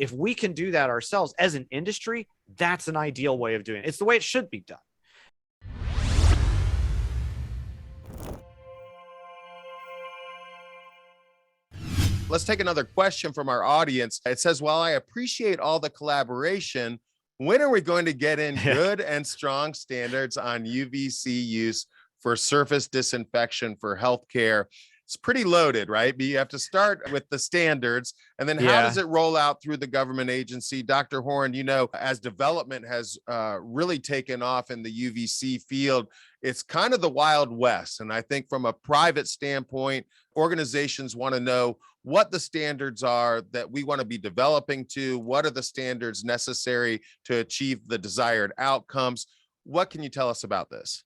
If we can do that ourselves as an industry, that's an ideal way of doing it. It's the way it should be done. Let's take another question from our audience. It says, while I appreciate all the collaboration, when are we going to get in good and strong standards on UVC use for surface disinfection for healthcare? It's pretty loaded, right? But you have to start with the standards, and then how does it roll out through the government agency? Dr. Horn, you know, as development has really taken off in the UVC field, it's kind of the Wild West. And I think from a private standpoint, organizations want to know what the standards are that we want to be developing to. What are the standards necessary to achieve the desired outcomes? What can you tell us about this?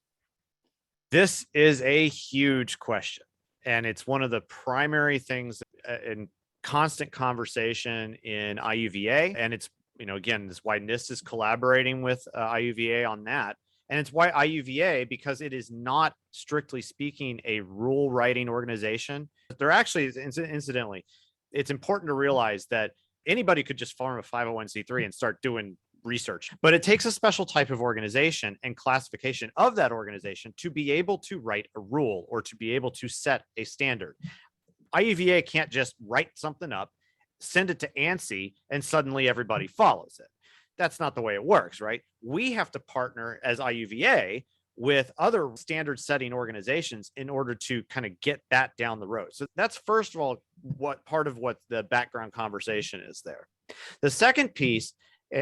This is a huge question. And it's one of the primary things in constant conversation in IUVA. And it's, you know, again, this is why NIST is collaborating with IUVA on that. And it's why IUVA, because it is not, strictly speaking, a rule writing organization. They're actually, incidentally, it's important to realize that anybody could just form a 501c3 and start doing research, but it takes a special type of organization and classification of that organization to be able to write a rule or to be able to set a standard. IUVA can't just write something up, send it to ANSI, and suddenly everybody follows it. That's not the way it works, right? We have to partner as IUVA with other standard setting organizations in order to kind of get that down the road. So that's, first of all, what part of what the background conversation is there. The second piece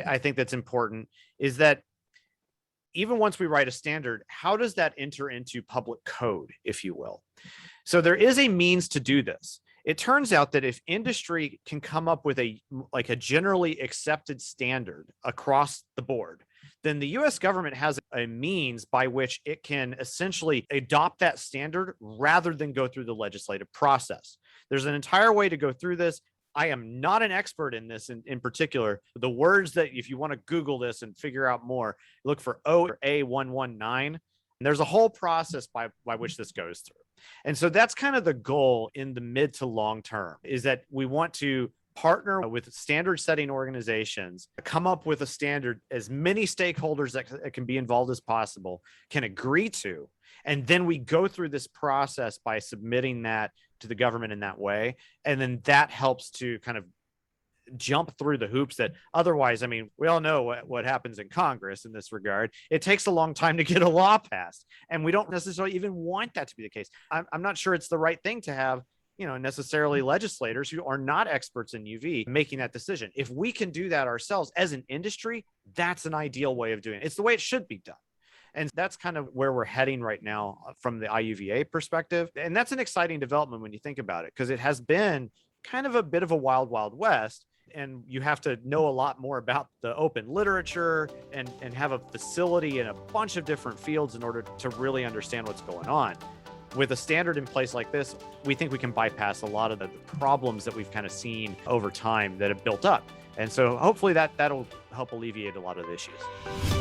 I think that's important is that even once we write a standard, how does that enter into public code, if you will? So there is a means to do this. It turns out that if industry can come up with a generally accepted standard across the board, then the US government has a means by which it can essentially adopt that standard rather than go through the legislative process. There's an entire way to go through this. I am not an expert in this in particular. The words that, if you want to Google this and figure out more, look for OA119. And there's a whole process by which this goes through. And so that's kind of the goal in the mid to long term, is that we want to partner with standard setting organizations, come up with a standard as many stakeholders that can be involved as possible can agree to. And then we go through this process by submitting that to the government in that way. And then that helps to kind of jump through the hoops that otherwise, I mean, we all know what happens in Congress in this regard. It takes a long time to get a law passed, and we don't necessarily even want that to be the case. I'm not sure it's the right thing to have, you know, necessarily legislators who are not experts in UV making that decision. If we can do that ourselves as an industry, that's an ideal way of doing it. It's the way it should be done. And that's kind of where we're heading right now from the IUVA perspective. And that's an exciting development when you think about it, because it has been kind of a bit of a wild, wild west. And you have to know a lot more about the open literature and have a facility in a bunch of different fields in order to really understand what's going on. With a standard in place like this, we think we can bypass a lot of the problems that we've kind of seen over time that have built up. And so hopefully that'll help alleviate a lot of the issues.